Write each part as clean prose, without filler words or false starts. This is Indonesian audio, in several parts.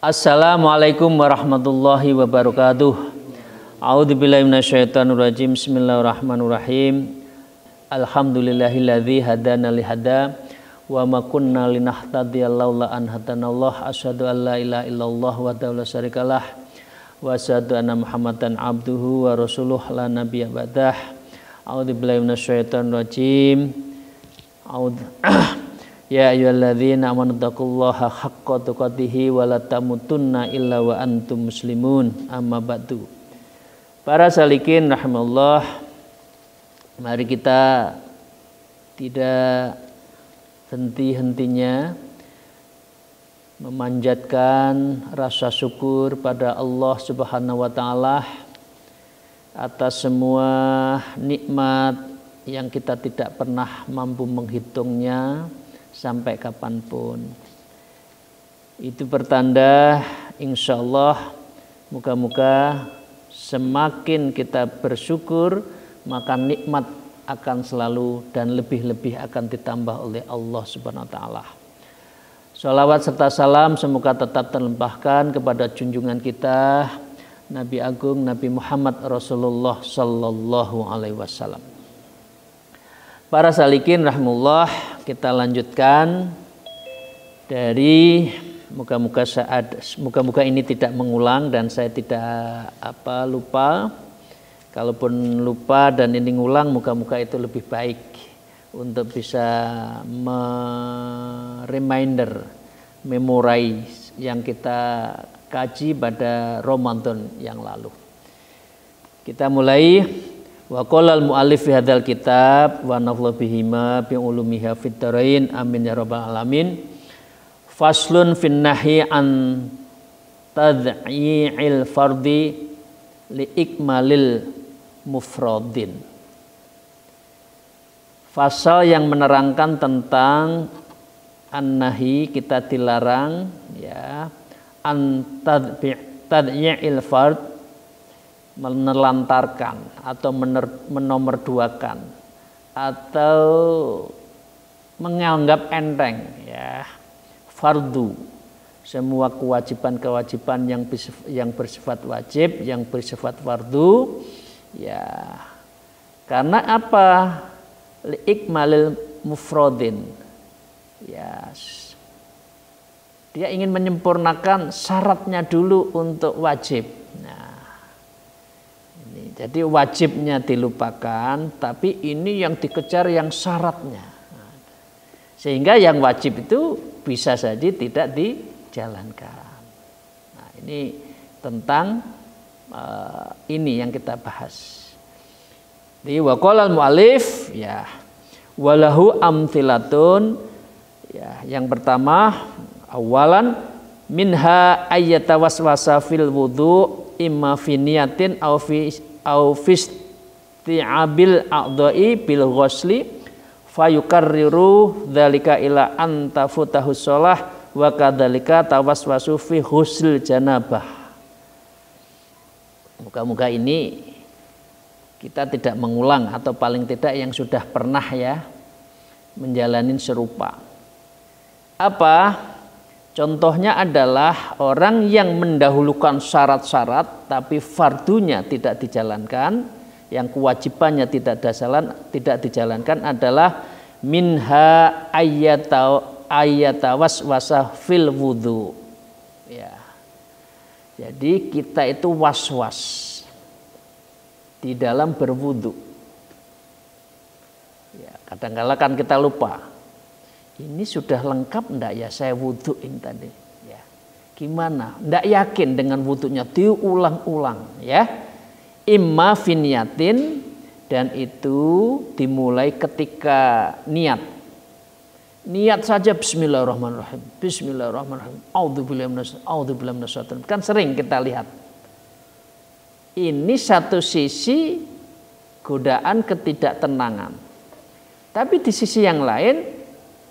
Assalamualaikum warahmatullahi wabarakatuh. A'udzubillahi minasyaitonirrajim. Bismillahirrahmanirrahim. Alhamdulillahilladzi hadana lihada wa ma kunna linahtadiya laula an hadanallah. Asyhadu an la ilaha illallah wahdahu la syarikalah wa asyhadu anna Muhammadan abduhu wa rasuluh la nabiyya ba'dah. A'udzubillahi minasyaitonirrajim. Ya ayyuhalladzina amanu taqullaha haqqa tuqatih wa la tamutunna illa wa antum muslimun. Amma ba'du. Para salikin rahimallah, mari kita tidak henti-hentinya memanjatkan rasa syukur pada Allah Subhanahu wa taala atas semua nikmat yang kita tidak pernah mampu menghitungnya sampai kapanpun. Itu pertanda insya Allah moga-moga semakin kita bersyukur maka nikmat akan selalu dan lebih-lebih akan ditambah oleh Allah Subhanahu wa taala. Sholawat serta salam semoga tetap terlimpahkan kepada junjungan kita Nabi Agung Nabi Muhammad Rasulullah Sallallahu Alaihi Wasallam. Para salikin rahimullah, kita lanjutkan dari moga-moga ini tidak mengulang dan saya tidak lupa. Kalaupun lupa dan ini ngulang, moga-moga itu lebih baik untuk bisa memorize yang kita kaji pada Ramadan yang lalu. Kita mulai. Wa qala al-mu'allif fi hadzal kitab wa nafdhu bihima bi ulumiha fid dharain amin ya rabbal alamin. Faslun fin nahyi an tad'i'il fardi li ikmalil mufradin. Fasal yang menerangkan tentang an-nahi, kita dilarang ya an tad'i'il fard, menelantarkan atau menomorduakan atau menganggap enteng ya fardu, semua kewajiban-kewajiban yang bersifat wajib, yang bersifat fardu ya. Karena apa? Liikmalil mufradin ya, dia ingin menyempurnakan syaratnya dulu untuk wajib. Nah, jadi wajibnya dilupakan, tapi ini yang dikejar yang syaratnya. Sehingga yang wajib itu bisa saja tidak dijalankan. Nah, ini tentang ini yang kita bahas. Di waqala al-mu'allif ya walahu amthilatun ya, yang pertama awalan minha ayyatawaswasa fil wudu imma fi niyatin au fisti'abil a'dha'i bil ghusli fayukarriru dzalika ila anta futahus shalah wa kadzalika tawaswasu fi ghusl janabah. Moga-moga ini kita tidak mengulang atau paling tidak yang sudah pernah ya menjalani serupa. Apa? Contohnya adalah orang yang mendahulukan syarat-syarat tapi fardunya tidak dijalankan, yang kewajibannya tidak dijalankan adalah minha ayyatawaswasa fil wudu. Ya. Jadi kita itu was-was di dalam berwudu. Ya, kadang-kala kan kita lupa. Ini sudah lengkap enggak ya saya wuduin tadi ya. Gimana? Enggak yakin dengan wudunya, diulang-ulang ya. Imma finyatin, dan itu dimulai ketika niat. Niat saja bismillahirrahmanirrahim. Bismillahirrahmanirrahim. A'udzubillahi minasyaitonir rajim. Kan sering kita lihat. Ini satu sisi godaan ketidaktenangan. Tapi di sisi yang lain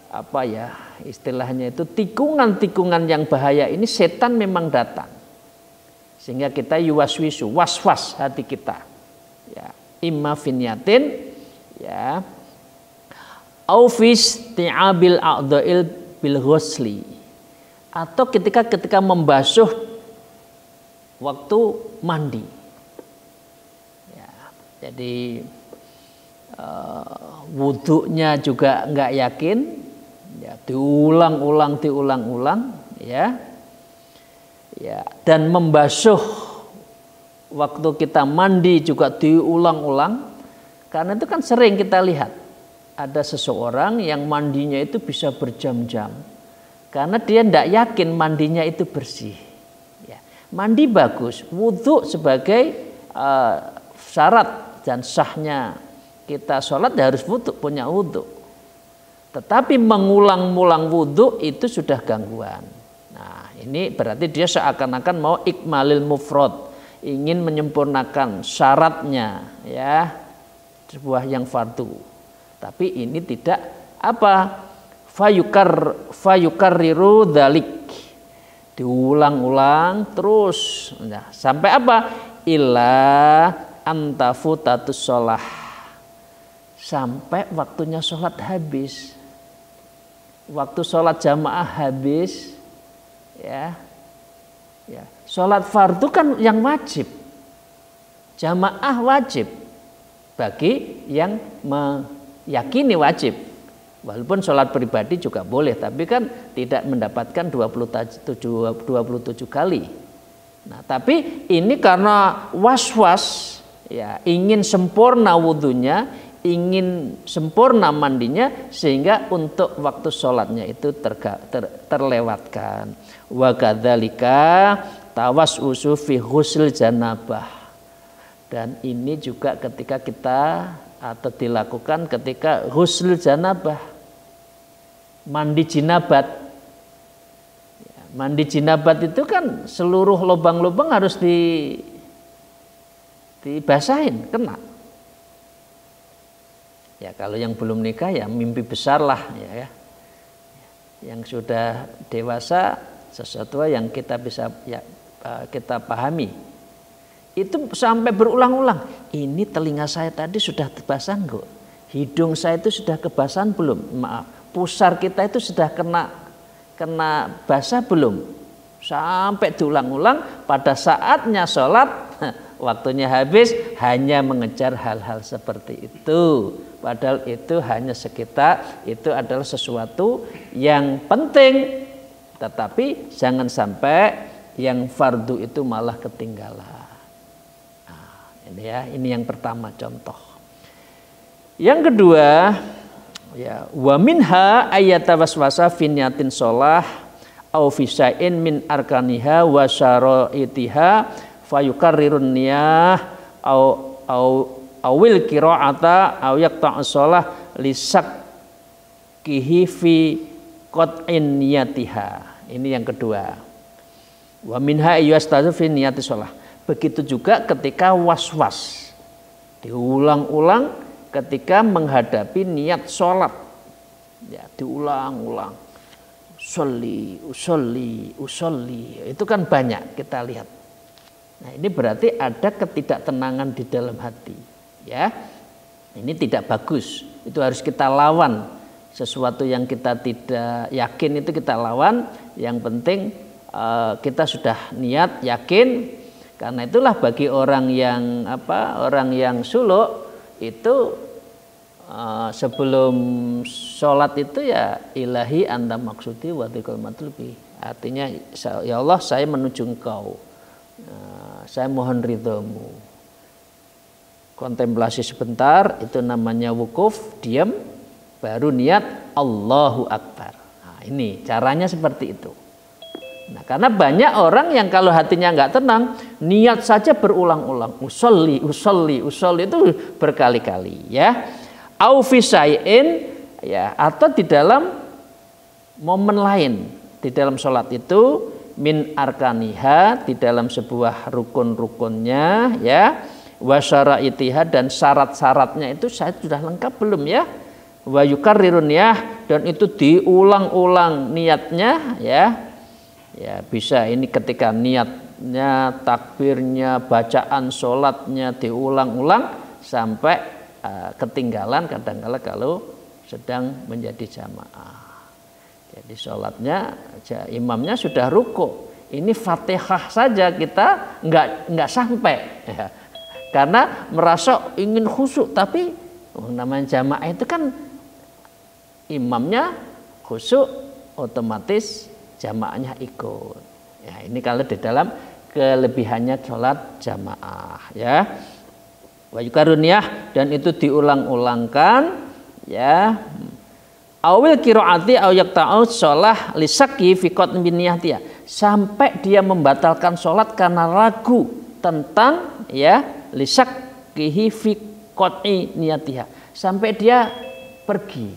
apa ya istilahnya itu tikungan-tikungan yang bahaya ini setan memang datang sehingga kita yuwaswisu was-was hati kita ya imma finyatin ya au fi isti'abil a'dha'il bil ghusli atau ketika membasuh waktu mandi. Ya, jadi wudhunya juga nggak yakin, ya, diulang-ulang, ya, dan membasuh waktu kita mandi juga diulang-ulang, karena itu kan sering kita lihat ada seseorang yang mandinya itu bisa berjam-jam, karena dia tidak yakin mandinya itu bersih. Ya, mandi bagus, wudhu sebagai syarat dan sahnya kita sholat harus punya wudhu. Tetapi mengulang-ulang wudhu itu sudah gangguan. Nah, ini berarti dia seakan-akan mau ikmalil mufrad, ingin menyempurnakan syaratnya, ya, sebuah yang fardu. Tapi ini tidak apa? Fayukarriru dzalik. Diulang-ulang terus. Nah, sampai apa? Illa antafutatus sholah. Sampai waktunya sholat habis. Waktu sholat jamaah habis, ya. Sholat fardu kan yang wajib, jamaah wajib bagi yang meyakini wajib. Walaupun sholat pribadi juga boleh, tapi kan tidak mendapatkan 27 kali. Nah, tapi ini karena was-was, ya, ingin sempurna wudhunya, ingin sempurna mandinya, sehingga untuk waktu sholatnya itu terlewatkan. Wa kadzalika tawassusu fi ghusl janabah. Dan ini juga ketika kita atau dilakukan ketika ghusl janabah, mandi jinabat. Mandi jinabat itu kan seluruh lubang-lubang harus dibasahin, kena. Ya, kalau yang belum nikah ya mimpi besar lah, ya. Yang sudah dewasa sesuatu yang kita bisa, ya, kita pahami. Itu sampai berulang-ulang. Ini telinga saya tadi sudah basah enggak? Hidung saya itu sudah kebasahan belum? Maaf, pusar kita itu sudah kena basah belum? Sampai diulang-ulang, pada saatnya sholat waktunya habis, hanya mengejar hal-hal seperti itu. Padahal itu hanya sekitar, itu adalah sesuatu yang penting, tetapi jangan sampai yang fardu itu malah ketinggalan. Nah, ini ya, ini yang pertama contoh. Yang kedua, ya, wa minha ayyatawaswasa fi niyatin shalah au fi syai'in min arkaniha wa syara'itiha fayukarrirun niyah awil qira'ata aw yaqta'us shalah lisakkihi fi qat'in niyatiha. Ini yang kedua. Wa minha yustazu fi niyati shalah. Begitu juga ketika was-was. Diulang-ulang ketika menghadapi niat sholat. Ya, diulang-ulang. Usolli. Itu kan banyak kita lihat. Nah, ini berarti ada ketidaktenangan di dalam hati, ya. Ini tidak bagus. Itu harus kita lawan. Sesuatu yang kita tidak yakin itu kita lawan. Yang penting kita sudah niat, yakin. Karena itulah bagi orang yang suluk itu sebelum sholat itu ya ilahi anta maksudi wa dzikul matlubi. Artinya ya Allah, saya menuju Engkau. Saya mohon ridhomu. Kontemplasi sebentar, itu namanya wukuf, diam, baru niat Allahu Akbar. Nah, ini caranya seperti itu. Nah, karena banyak orang yang kalau hatinya nggak tenang, niat saja berulang-ulang, usolli itu berkali-kali, ya. Au fi syai'in, ya, atau di dalam momen lain, di dalam sholat itu min arkaniha, di dalam sebuah rukun-rukunnya, ya, wa syara'itiha, dan syarat-syaratnya itu saya sudah lengkap belum, ya, wa yukarrirun niyah, dan itu diulang-ulang niatnya, ya. Ya, bisa ini ketika niatnya, takbirnya, bacaan sholatnya diulang-ulang sampai ketinggalan kadang-kala kalau sedang menjadi jamaah. Jadi sholatnya, imamnya sudah ruku. Ini Fatihah saja kita nggak sampai, ya. Karena merasa ingin khusyuk, tapi namanya jamaah itu kan imamnya khusyuk, otomatis jamaahnya ikut. Ya, ini kalau di dalam kelebihannya sholat jamaah, ya. Wa yukaruniyah, dan itu diulang-ulangkan, ya. Awil qiraati aw yaqta'u shalah lisaki fi qat'in niyyatiha, sampai dia membatalkan sholat karena ragu tentang, ya, lisakihi fi qat'i niyyatiha, sampai dia pergi.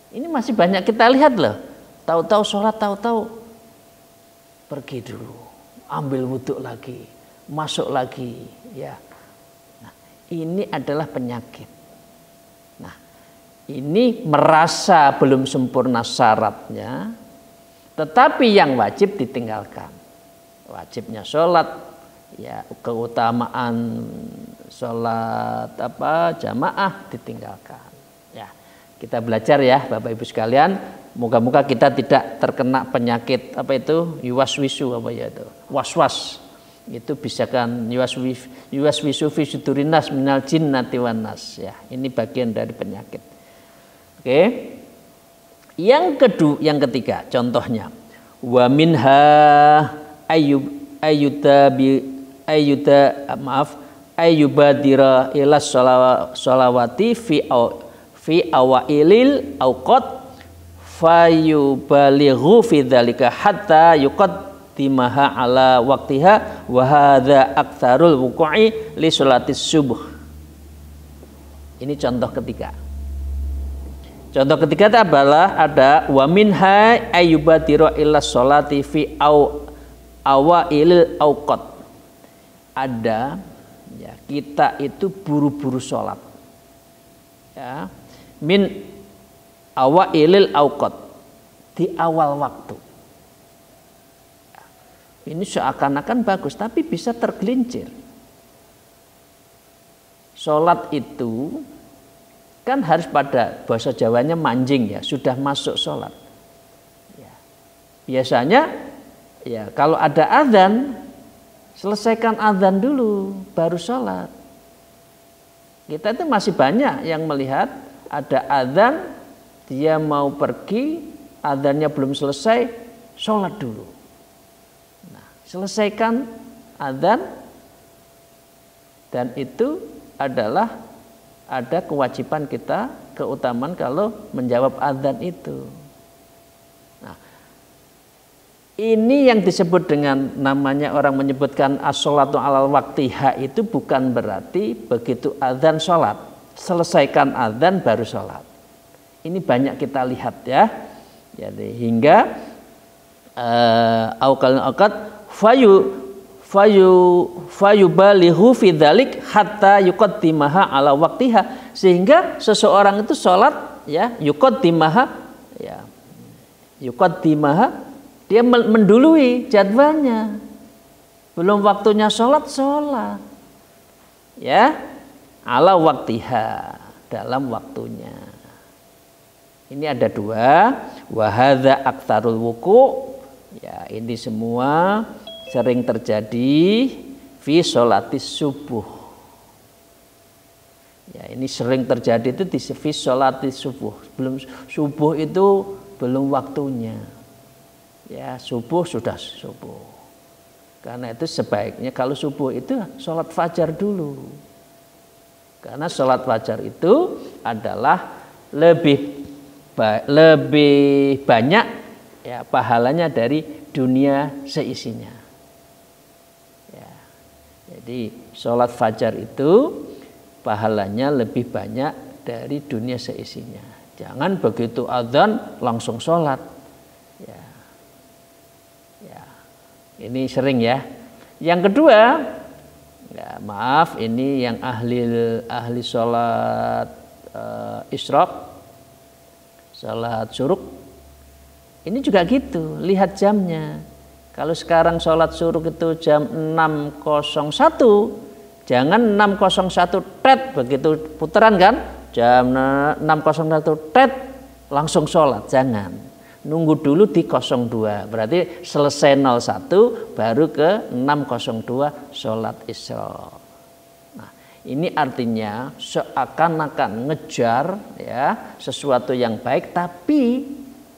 Ini masih banyak kita lihat loh, tahu-tahu sholat, tahu-tahu pergi dulu, ambil wudhu lagi, masuk lagi, ya. Nah, ini adalah penyakit. Nah, ini merasa belum sempurna syaratnya, tetapi yang wajib ditinggalkan. Wajibnya sholat, ya, keutamaan sholat jamaah ditinggalkan. Ya, kita belajar ya Bapak Ibu sekalian. Moga-moga kita tidak terkena penyakit yuwaswisu was-was. Itu bisa kan yuwaswisu fi sudurinas minal jinnati wan nas, ya. Ini bagian dari penyakit. Oke. Yang ketiga contohnya, wa minha ayyubadira ila sholawati fi awailil awqat fayubalighu fi dzalika hatta yuqaddimaha ala waqtiha wa hadza aktsarul wuqu'i li sholatis subuh. Ini contoh ketiga. Contoh ketiga adalah ada wa minha ayyubadira ila sholati fi awailil awqat. Ada, ya, kita itu buru-buru sholat, ya, min awailil awqat, di awal waktu. Ini seakan-akan bagus, tapi bisa tergelincir. Sholat itu kan harus pada bahasa Jawanya manjing, ya, sudah masuk sholat. Ya. Biasanya, ya, kalau ada azan, selesaikan azan dulu, baru sholat. Kita itu masih banyak yang melihat ada azan, dia mau pergi, azannya belum selesai, sholat dulu. Nah, selesaikan azan, dan itu adalah ada kewajiban kita, keutamaan kalau menjawab azan itu. Nah, ini yang disebut dengan namanya orang menyebutkan as-sholatu alal waqtiha, itu bukan berarti begitu azan sholat, selesaikan azan baru sholat. Ini banyak kita lihat, ya. Jadi hingga fayubalighu fi dzalik hatta yuqaddimaha ala waqtiha, sehingga seseorang itu sholat, ya, yuqaddimaha, dia mendului jadwalnya, belum waktunya sholat, ya, ala waqtiha, dalam waktunya. Ini ada dua, wa hadza aktsarul wuqu', ya, ini semua sering terjadi fi sholatis subuh. Ya, ini sering terjadi itu di fi sholatis subuh. Belum subuh itu belum waktunya. Ya, subuh sudah subuh. Karena itu sebaiknya kalau subuh itu sholat fajar dulu. Karena sholat fajar itu adalah lebih banyak, ya, pahalanya dari dunia seisinya. Jadi sholat fajar itu pahalanya lebih banyak dari dunia seisinya. Jangan begitu azan langsung sholat. Ya. Ya. Ini sering, ya. Yang kedua, ya, maaf, ini yang ahli sholat isyraq, sholat syuruk. Ini juga gitu, lihat jamnya. Kalau sekarang sholat syuruk itu jam 6.01, jangan 6.01 tet, begitu putaran kan, jam 6.01 tet langsung sholat, jangan. nunggu dulu di 02. Berarti selesai 01 baru ke 602 sholat isya. Nah, ini artinya seakan-akan ngejar ya sesuatu yang baik, tapi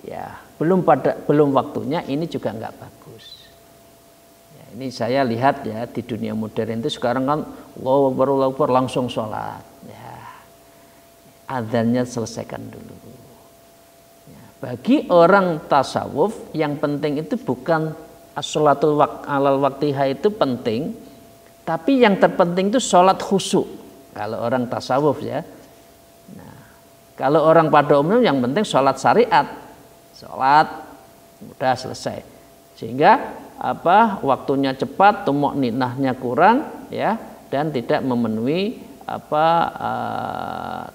ya belum waktunya, ini juga nggak bagus. Ya, ini saya lihat ya di dunia modern itu sekarang kan Allahu Akbar langsung sholat. Ya, adzannya selesaikan dulu. Bagi orang tasawuf yang penting itu bukan as-sholatul alal waktiha itu penting, tapi yang terpenting itu sholat khusyuk. Kalau orang tasawuf ya. Nah, kalau orang pada umumnya yang penting sholat syariat, sholat udah selesai. Sehingga waktunya cepat, tuma'ninahnya kurang ya, dan tidak memenuhi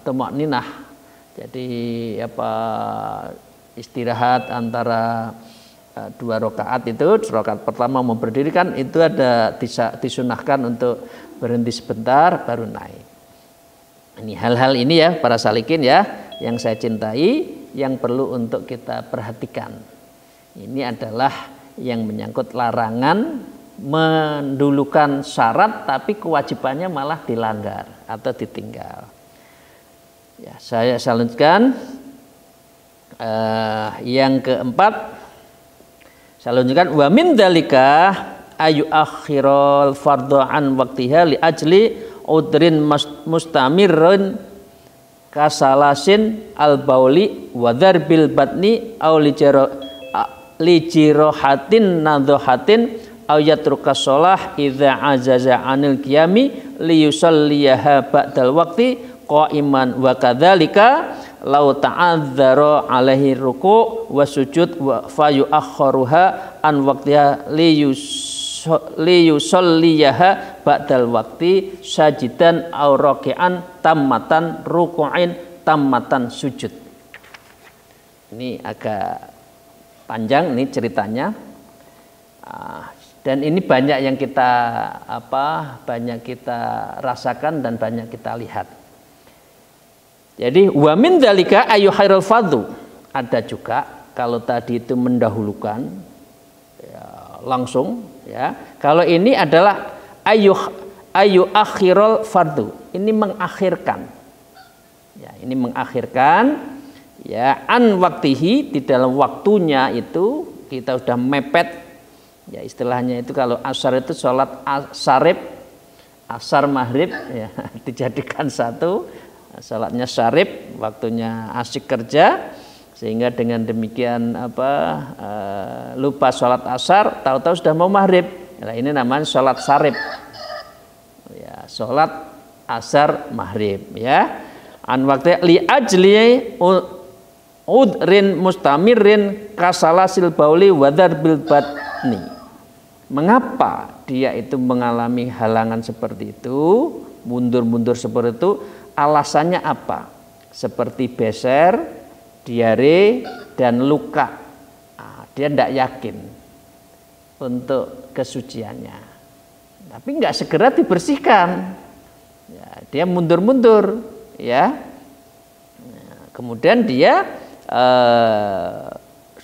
tuma'ninah. Jadi istirahat antara 2 rakaat itu, rakaat pertama mau berdiri kan itu ada disunahkan untuk berhenti sebentar baru naik. Ini hal-hal ini ya para salikin ya yang saya cintai, yang perlu untuk kita perhatikan. Ini adalah yang menyangkut larangan mendulukan syarat tapi kewajibannya malah dilanggar atau ditinggal. Ya, saya lanjutkan. Yang keempat, saya lanjutkan, wa min dzalika ayu akhirul fardhu an waqtiha li ajli udrin mustamirrin kasalasin al bauli wa darbil batni aw lijirohatin nadhahatin aw yatruka shalah idza azaza anil qiyami li yusalliyaha ba'dal waqti qa'iman wa kadzalika lau ta'adzara alaihi ruku' wa sujud wa fayu akharuha an waqtiha li yusalliyaha ba'dal waqti sajidan aw raki'an tammatan ruku'in tammatan sujud. Ini agak panjang ini ceritanya. Dan ini banyak yang kita banyak kita rasakan dan banyak kita lihat. Jadi wa min dzalika ayu khairul fardhu, ada juga kalau tadi itu mendahulukan ya, langsung ya. Kalau ini adalah ayu akhirul fardhu, ini mengakhirkan. Ya, ini mengakhirkan ya an waktihi, di dalam waktunya itu kita sudah mepet. Ya istilahnya itu kalau asar itu sholat asar maghrib ya, dijadikan satu. Salatnya syarib, waktunya asyik kerja, sehingga dengan demikian lupa sholat asar, tahu-tahu sudah mau maghrib. Nah, ini namanya sholat syarib. Ya, sholat asar maghrib. Ya, an waktu li ajli udrin mustamirin kasalasil bauli wadar bil batni. Mengapa dia itu mengalami halangan seperti itu, mundur-mundur seperti itu? Alasannya apa? Seperti beser, diare, dan luka. Dia tidak yakin untuk kesuciannya. Tapi nggak segera dibersihkan. Ya, dia mundur-mundur. Ya. Kemudian dia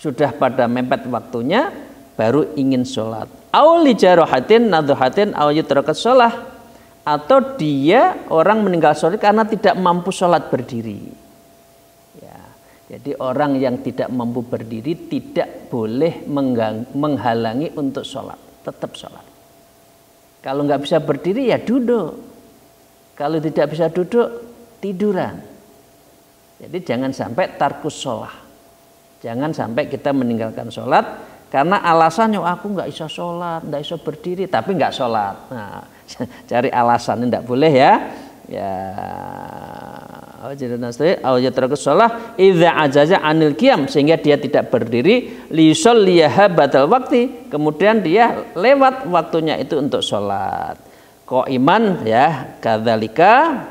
sudah pada mepet waktunya, baru ingin sholat. Auli jarohatin nadhahatin aw yutrakat sholah. Atau dia orang meninggal sholat karena tidak mampu sholat berdiri. Ya, jadi orang yang tidak mampu berdiri tidak boleh menghalangi untuk sholat, tetap sholat. Kalau nggak bisa berdiri ya duduk. Kalau tidak bisa duduk tiduran. Jadi jangan sampai tarkus sholat. Jangan sampai kita meninggalkan sholat karena alasannya aku nggak bisa sholat, nggak bisa berdiri, tapi nggak sholat. Nah, cari alasan, tidak boleh ya. Ya, idza ajaza anil qiyam, sehingga dia tidak berdiri, li yusalliyaha badal waktu, kemudian dia lewat waktunya itu untuk sholat. Qaiman ya, kadzalika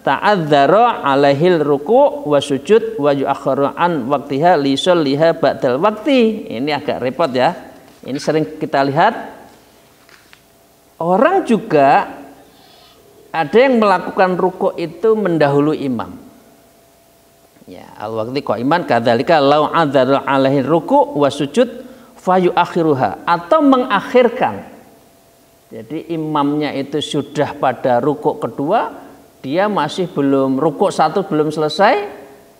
ta'adzara alaihil ruku' wa sujud wa yu'akhkharu an waqtiha li yusalliha ba'dal waqti. Ini agak repot ya. Ini sering kita lihat. Orang juga ada yang melakukan rukuk itu mendahului imam. Ya, al-waqti qaiman kadzalika law adzara alaihi ruku' wa sujud fayu akhiruha, atau mengakhirkan. Jadi imamnya itu sudah pada rukuk kedua, dia masih belum rukuk satu belum selesai,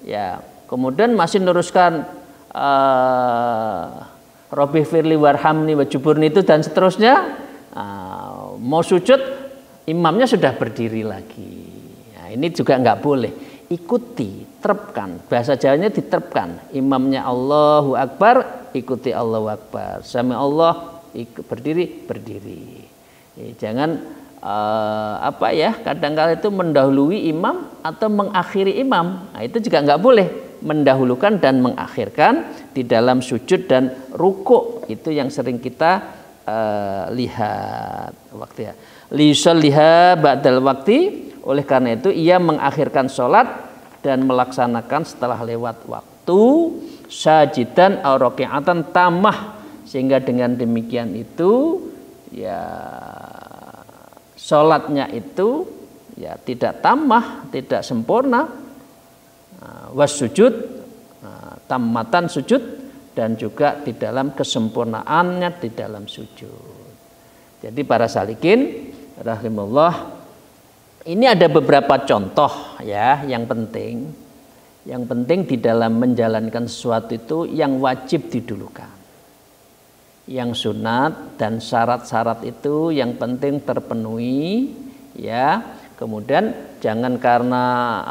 ya kemudian masih meneruskan Rabbi firli warhamni wajuburni itu dan seterusnya. Mau sujud, imamnya sudah berdiri lagi. Nah, ini juga nggak boleh. Ikuti, terapkan. Bahasa Jawanya diterapkan. Imamnya Allahu Akbar, ikuti Allahu Akbar. Sami Allah, berdiri. Jangan kadang-kala itu mendahului imam atau mengakhiri imam. Nah, itu juga nggak boleh. Mendahulukan dan mengakhirkan di dalam sujud dan rukuk, itu yang sering kita lihat waktu ya. Liusalliha ba'dal waktu, oleh karena itu ia mengakhirkan sholat dan melaksanakan setelah lewat waktu sajidan aw raki'atan tamah, sehingga dengan demikian itu ya sholatnya itu ya tidak tamah, tidak sempurna. Was sujud tammatan sujud, dan juga di dalam kesempurnaannya di dalam sujud. Jadi para salikin rahimullah, ini ada beberapa contoh ya yang penting. Yang penting di dalam menjalankan sesuatu itu yang wajib didulukan. Yang sunat dan syarat-syarat itu yang penting terpenuhi ya. Kemudian jangan karena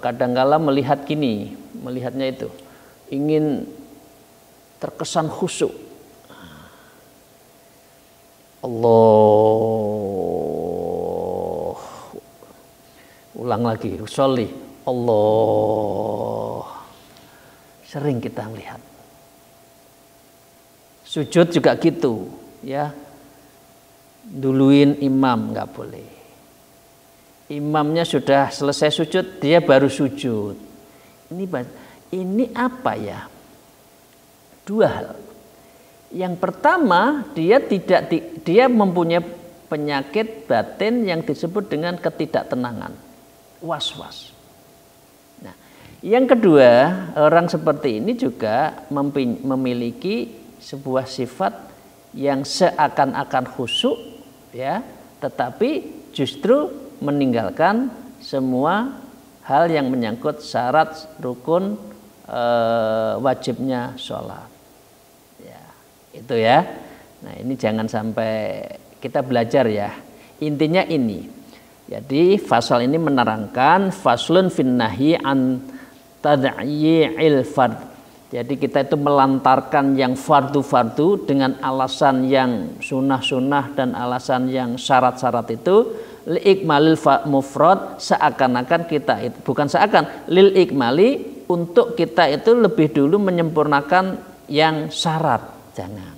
kadang-kala melihatnya itu ingin terkesan khusyuk. Allah, ulang lagi, sholli Allah. Sering kita melihat. Sujud juga gitu, ya. Duluin imam nggak boleh. Imamnya sudah selesai sujud, dia baru sujud. Ini apa ya? Dua hal. Yang pertama, dia mempunyai penyakit batin yang disebut dengan ketidaktenangan, was-was. Nah, yang kedua, orang seperti ini juga memiliki sebuah sifat yang seakan-akan khusyuk, ya, tetapi justru meninggalkan semua hal yang menyangkut syarat rukun wajibnya sholat. Ya, itu ya. Nah, ini jangan sampai kita belajar ya. Intinya ini. Jadi fasal ini menerangkan faslun fin nahyi an tad'yi'il fard. Jadi kita itu melantarkan yang fardu-fardu dengan alasan yang sunnah-sunnah dan alasan yang syarat-syarat itu li'ikmalil mufrad, seakan-akan kita itu bukan seakan lil ikmali, untuk kita itu lebih dulu menyempurnakan yang syarat. Jangan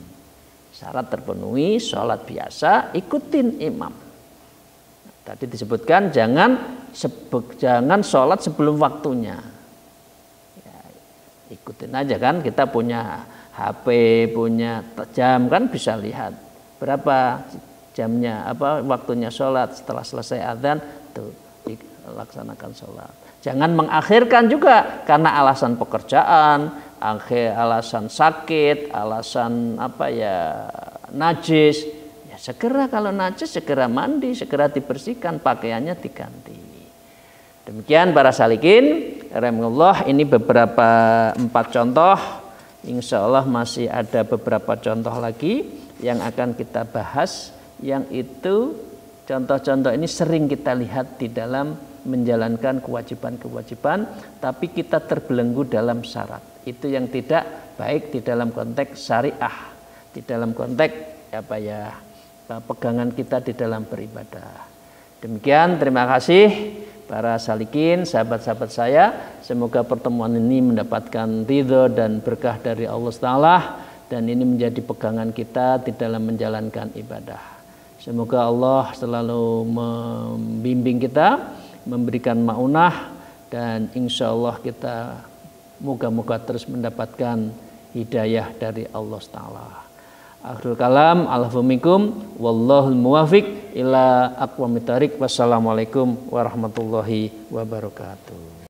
syarat terpenuhi, sholat biasa, ikutin imam. Tadi disebutkan jangan sholat sebelum waktunya. Ya, ikutin aja kan, kita punya HP, punya jam kan, bisa lihat berapa jamnya, waktunya sholat. Setelah selesai adzan tuh dilaksanakan sholat. Jangan mengakhirkan juga karena alasan pekerjaan, alasan sakit, alasan najis. Ya segera, kalau najis segera mandi, segera dibersihkan, pakaiannya diganti. Demikian para salikin rahimahullah, ini beberapa 4 contoh. Insya Allah masih ada beberapa contoh lagi yang akan kita bahas, yang itu contoh-contoh ini sering kita lihat di dalam menjalankan kewajiban-kewajiban, tapi kita terbelenggu dalam syarat. Itu yang tidak baik di dalam konteks syariah, di dalam konteks pegangan kita di dalam beribadah. Demikian, terima kasih para salikin, sahabat-sahabat saya. Semoga pertemuan ini mendapatkan ridho dan berkah dari Allah Ta'ala, dan ini menjadi pegangan kita di dalam menjalankan ibadah. Semoga Allah selalu membimbing kita, memberikan maunah, dan insya Allah kita moga-moga terus mendapatkan hidayah dari Allah Ta'ala. Akhirul kalam, alhamdulillah, wallahul muwafiq ila aqwamit thariq. Wassalamualaikum warahmatullahi wabarakatuh.